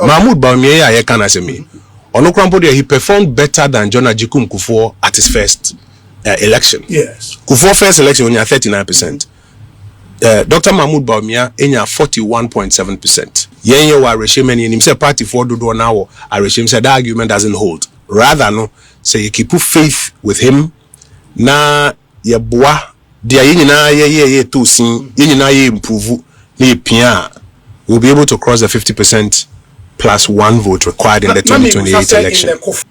Mahmoud Bawumia ye can say me. Onokrampo he performed better than John Agyapong Kufuor at his first election. Yes. Kufuor first election when you 39%. Dr. Mahmoud Bawumia enya 41.7%. Yenye wa regime ni himself party for do now a regime said that argument doesn't hold. Rather no say you keep faith with him na ye boa dia yina ye to sin yina ye improve ni pia will be able to cross the 50% plus one vote required in the 2028 election.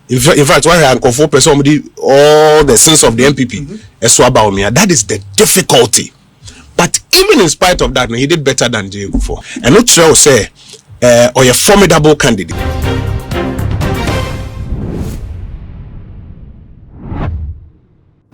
In fact, why I call for somebody all the sins of the MPP Bawumia, that is the difficulty. But even in spite of that, he did better than J. Kufuor. And not sure say or a formidable candidate.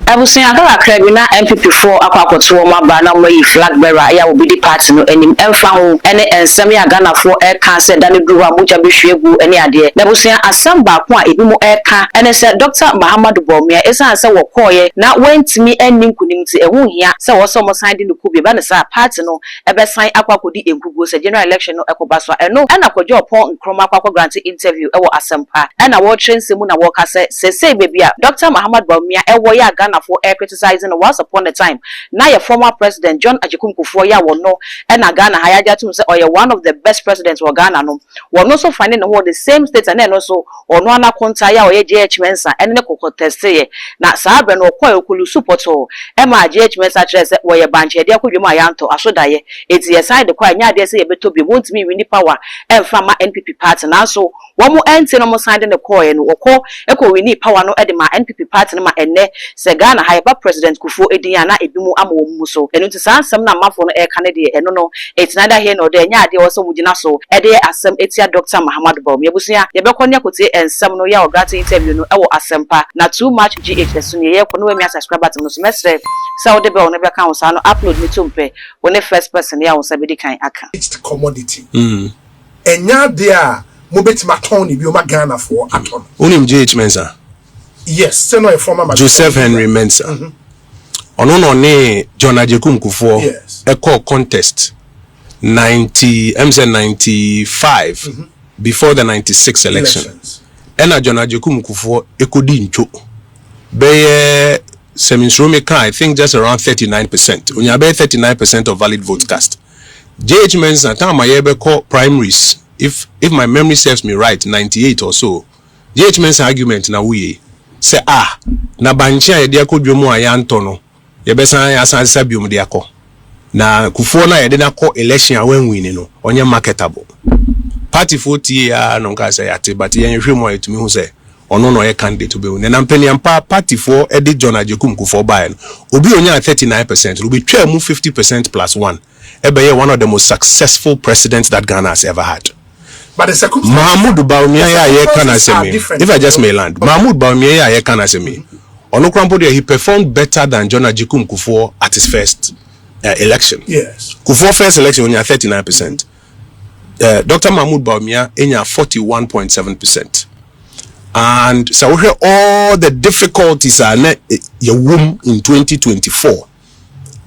I was saying, I can't na MPP4 akwakoto ma ba na mo yi flag bearer ya obi di party no enim emfa ho ene ensem ya Ghana for e kan se dane duwa moja behwegu ene ade na was saying asam ba ko a ebi mo e kan ene se Dr. Muhammad Bawumia esan se wo koye na wentimi enim kunim ti ehu hia se wo so mo sign di no ku bi ba ne sa party no e be sign akwakodi enkugo se general election no ekoba so eno ena kwajo pon nkroma akwakọ grant interview e wo asempa ena wo trensemu na wo ka se baby a Dr. Muhammad Bawumia e wo ya Ghana for air criticizing once upon a time. Now your former president John Agyapong Kufuor ya wono and Ghana hayaja to say or one of the best presidents for Ghana no. One also finding the same states and then also or no ana konta ya or JH Mensah and ne contest ye. Na sabe no kwa okulu support o. Emma JH Mensah dress where your banche dia ku dwuma yanto asodaye. It's your side the kwa nya dey say e beto bi won't me win power and fama NPP party now so one more ente no mo sign the call no okọ eko win power no e de ma NPP party no ma enne se Ghana hyper president Kufuor ediana ebimu amomu so enu ti sansam na mafo no e kanade eno no it's neither here nor there nya ade wo so mugina so e de asem etia Dr. Muhammad Bawumia busia ye bekọ ne akote ensem no ya ogata interview no e wo asempa na too much GHS so ye ko no we subscriber to no semester so de be on be kan so no upload me to mpe when first person ya won sabedi kan aka it's commodity enya de a mo betima ton ni bi o ma Ghana for aton unim JH Mensah. Yes, seno a former Joseph Henry Mensah. Ono no ne John Agyapong Kufuor a call contest 95 before the 96 elections. Ena John Agyapong Kufuor ekodi ncho. Be Seminstromeka, I think just around 39%. Unya be 39% of valid votes cast. JH Mensah time I ever call primaries. If my memory serves me right, 98 or so. JH Mensah argument na we say na banchi a yede akodwom a yanto no ye besan asan sabium de akọ na Kufuor na yede na akọ election a wanwin no onye marketable party 40 ya no nka say ate but yen hwemu ayetumi hu say ono no ye candidate be na mpaniam party for edi John Agyapong Kufuor buy no obi onye 39% obi twa mu 50% plus 1 ebe ye one of the most successful presidents that Ghana has ever had. But the circumstances Mahmoud Bawumia ya can say me. If I just may land, Mahmoud Bawumia ya can say me. Onokrampo he performed better than John Agyapong Kufuor at his first election. Yes. Kufuor first election when you 39%. Dr. Mahmoud Bawumia enya 41.7%. And so we hear all the difficulties are your womb in 2024.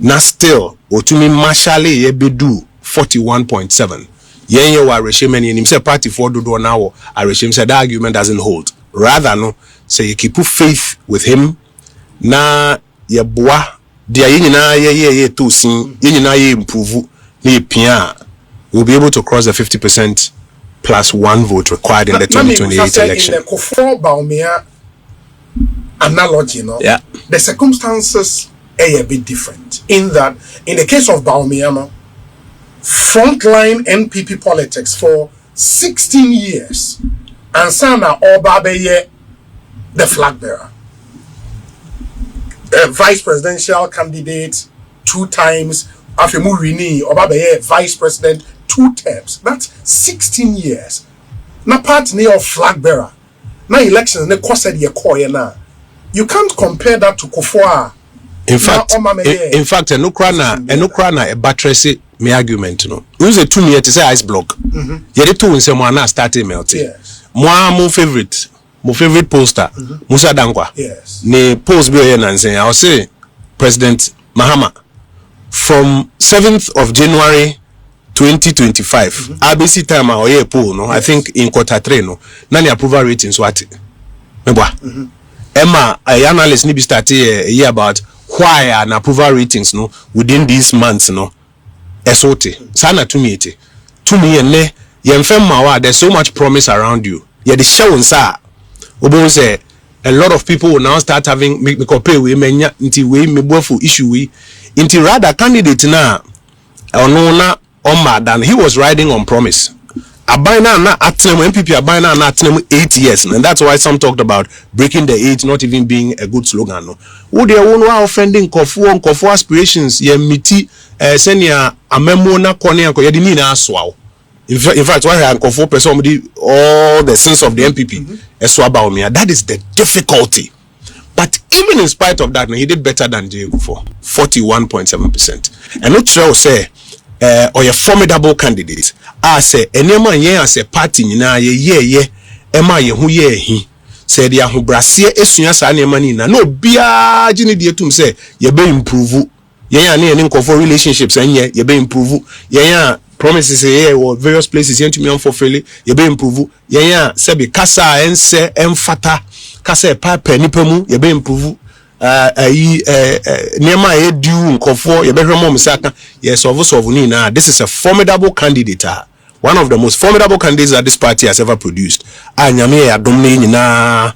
Now still, otumi marshally ye bedu 41.7. Yenye wa regime ni himself party for do now a regime said that argument doesn't hold. Rather no say you keep faith with him na ye boa dia yina ye to sin yina ye improve ni pia will be able to cross the 50% plus one vote required in the 2028 election. In the Kufuor Bawumia analogy, the circumstances are a bit different. In that, in the case of Bawumia, frontline NPP politics for 16 years, and Sana Obabeye, the flag bearer, vice presidential candidate 2 times. Afemu Rini Obabeye vice president 2 terms. That's 16 years. Na part of flag bearer. Na elections ne kwasa de koye na. You can't compare that to Kufuor. In fact, enukra na a buttress me argument no. Use a 2 year to say ice block. Yede to when someone na start melting. Yes. Mo favorite poster. Musa Dankwa. Yes. Ne post be na say I will say President Mahama from 7th of January 2025 ABC time or poll no I think in quarter 3 no na the approval ratings what meboa Emma analyst ni be start a year about why an approval ratings no within these months no esote sana to me ene yemfem mawa there's so much promise around you ye the show nsa obo say a lot of people will now start having me pay we menya nti we meboafo issue we nti rather candidate na ono na on than he was riding on promise. Abina na atnem MPP abina na atnem 8 years, and that's why some talked about breaking the age not even being a good slogan. No, who they won't offending kofu aspirations. Ye miti senior amemo na kone ko yedi ni na aswa. In fact, why I kofu person all the sins of the MPP eswa Bawumia. That is the difficulty. But even in spite of that, he did better than J. Kufuor, 41.7%. And not sure say. Or a formidable candidate. I say, anyama ye as a party na ye ema ye hu ye hi. Say dia hu brasie esunya sa na mani na no bia gini die tum say ye be improve. Ye ya na any for relationships enye ye be improve. Ye ya promises ye or various places ye ntumi fulfill ye be improve. Ye ya se be kasa ense emfata kasa papa nipa mu ye be improve. Nema edu nkofo ye behwe mom saka yes of ni na this is a formidable candidate, one of the most formidable candidates that this party has ever produced. Anyame ya dom ne nyina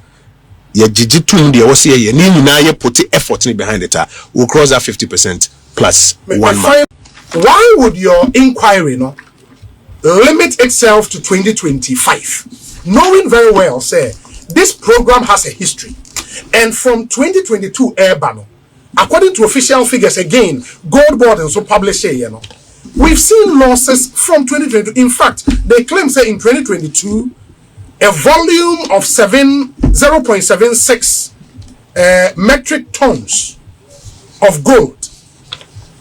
ye jijitum de wo se ye ni nyina ye put effort behind it. We'll cross that 50% plus 1 month. Why would your inquiry limit itself to 2025, knowing very well say this program has a history? And from 2022 Airbano, according to official figures, again, Gold Board and so published here, we've seen losses from 2022. In fact, they claim say in 2022, a volume of 0.76 metric tons of gold,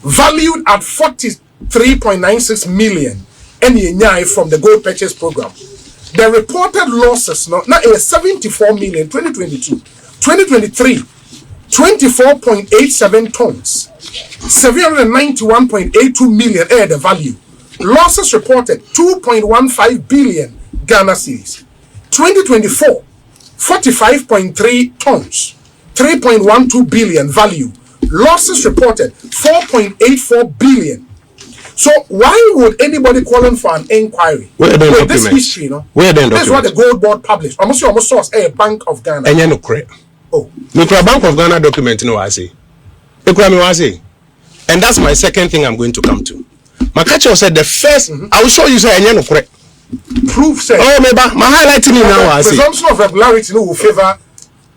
valued at 43.96 million, and from the gold purchase program. The reported losses now is 74 million 2022. 2023, 24.87 tons, 791.82 million the value. Losses reported 2.15 billion Ghana cedis. 2024, 45.3 tons, 3.12 billion value. Losses reported 4.84 billion. So why would anybody calling for an inquiry with this history? That's what the Gold Board published. Almost source a Bank of Ghana. And no correct. Oh, the Bank of Ghana document no I say. And that's my second thing I'm going to come to. Makacho said the first I will show you say and no correct. Proof said. Oh, maybe my highlighting now I say. Presumption of regularity no will favor.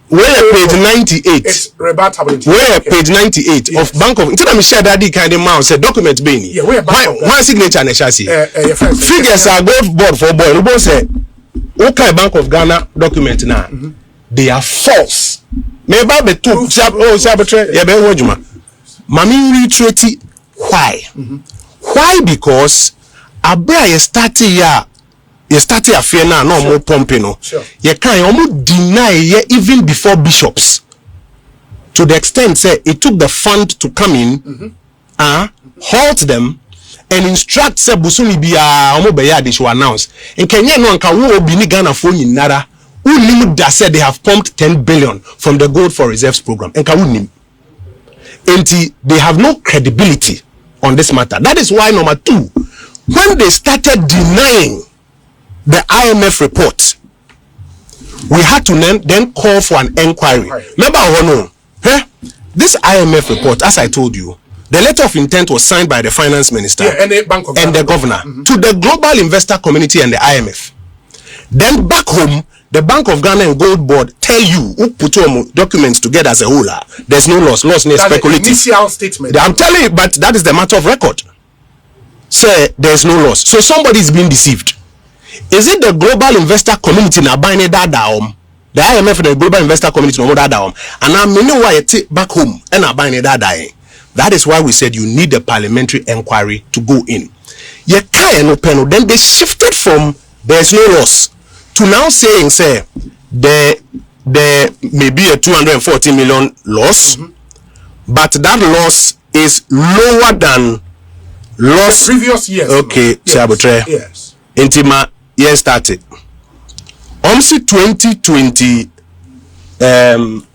Where page 98? It's rebuttable. Where page 98 of Bank of Instead of me share that kind of mouse say document being. Yeah, where my signature and chassis. Figures are Gold Board for boy. We say okay Bank of Ghana document now. They are false. Maybe be two sabotre ya be wojuma. Mami retreat why? Why? Because abra you start affair now no more pumping no. You can almost deny even before bishops. To the extent say it took the fund to come in, halt them and instruct say busumi bia omo beya they should announce. In Kenya no anka wo obi ni Ghana for nyinara. Who that said they have pumped 10 billion from the Gold for Reserves program? And they have no credibility on this matter. That is why number 2, when they started denying the IMF report, we had to then call for an inquiry. Remember, this IMF report, as I told you, the letter of intent was signed by the finance minister and the governor to the global investor community and the IMF. Then back home, the Bank of Ghana and Gold Board tell you who put your documents together as a whole. There's no loss near speculative. Initial statement. I'm telling you, but that is the matter of record. Say there's no loss. So somebody is being deceived. Is it the global investor community na buying that down? The IMF and the global investor community no that down. And I know why you take back home and are buying that dying. That is why we said you need a parliamentary inquiry to go in. You can't open. Then they shifted from there's no loss to now saying say there may be a 240 million loss, but that loss is lower than Loss previous years. Okay, Sabotre. Yes. Intima year started. 2020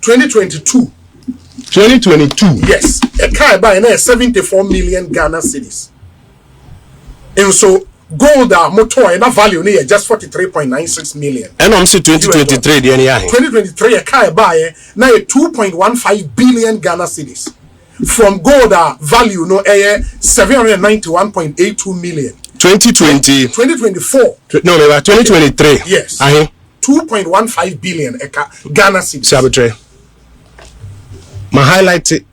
2022. 2022. Yes. A car buy 74 million Ghana cedis. And so gold motor and value near just 43.96 million. And 2023 the any 2023 a car buy now 2.15 billion Ghana cedis. From gold value no 791.82 million. 2024. No, 2023. Yes. 2.15 billion Ghana cedis. Sabotre. My highlight the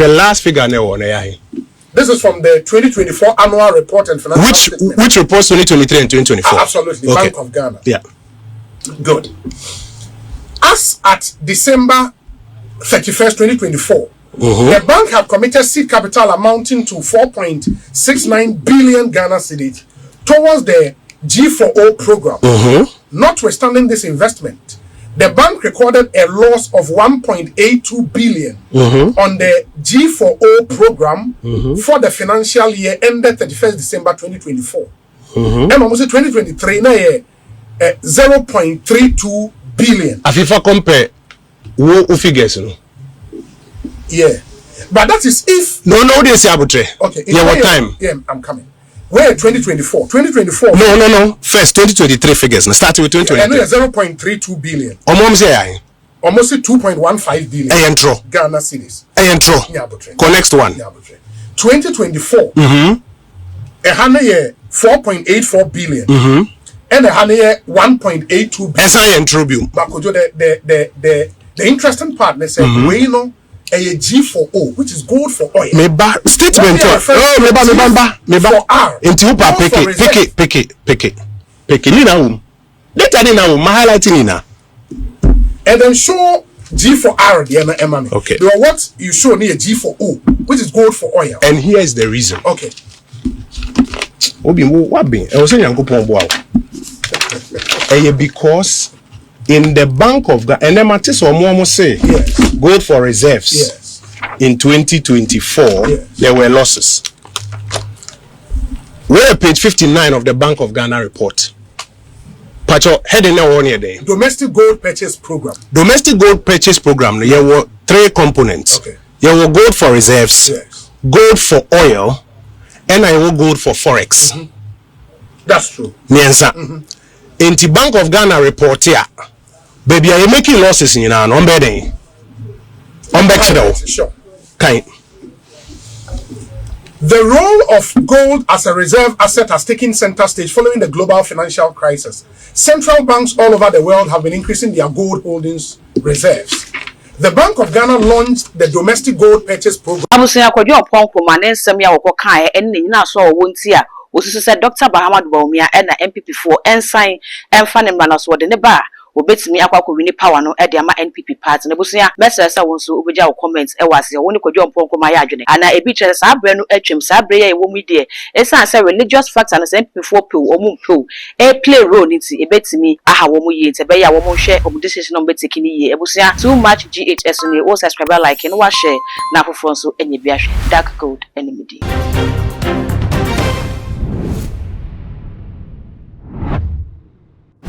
last figure This is from the 2024 annual report and financial statement. Which reports 2023 and 2024? Absolutely. Okay. Bank of Ghana. Yeah. Good. As at December 31st, 2024, the bank had committed seed capital amounting to 4.69 billion Ghana cedis towards the G4O program. Notwithstanding this investment, the bank recorded a loss of 1.82 billion on the G4O program for the financial year ended 31st December 2024. And almost 2023, 0.32 billion. Afifa compare wo figures no. Yeah. But that is if no they say Abutre. Okay. Yeah, what time? Yeah, I'm coming. Where 2024? 2024. No. First 2023 figures. Now starting with 2023. I know 0.32 billion. Almost 2.15 billion. Ghana cedis. Next one. 2024. A 4.84 billion. And a 1.82 billion. The interesting part, they said, we know a G4O, which is gold for oil. Statement. For R. Into pick it. Later my highlighting. And then show G4R, the money. Okay. What you show near G4O, which is gold for oil. And here is the reason. Okay. Because in the Bank of Ghana, and then say gold for reserves. Yes. In 2024, there were losses. We're page 59 of the Bank of Ghana report. Pacho heading now on here day. Domestic gold purchase program. Domestic gold purchase program. There were three components. Okay. There were gold for reserves, gold for oil, and I will gold for forex. That's true. Mensah. In the Bank of Ghana report here, baby, are you making losses in an onbedding? Sure. Kind. The role of gold as a reserve asset has taken center stage following the global financial crisis. Central banks all over the world have been increasing their gold holdings reserves. The Bank of Ghana launched the domestic gold purchase program. Dr. Bawumia and MPP4 ensign and Fanimana so the neba. Obetimi akwako wini power no e de ama NPP party na busia Mensah sa wonso obeja wo comments e wase woni kodwo mponko ma ya adwene ana ebi chere sa abre no atwem sa abre ya wo mu de esan say religious factor na NPP4 pe omu mpe e play role nti ebetimi aha wo mu ye te be ya wo mu hwe omu decision no betiki ni ye ebusia too much GHS ni o subscribe like no wa share na afofo nso enye bi ahwe dark code enemy.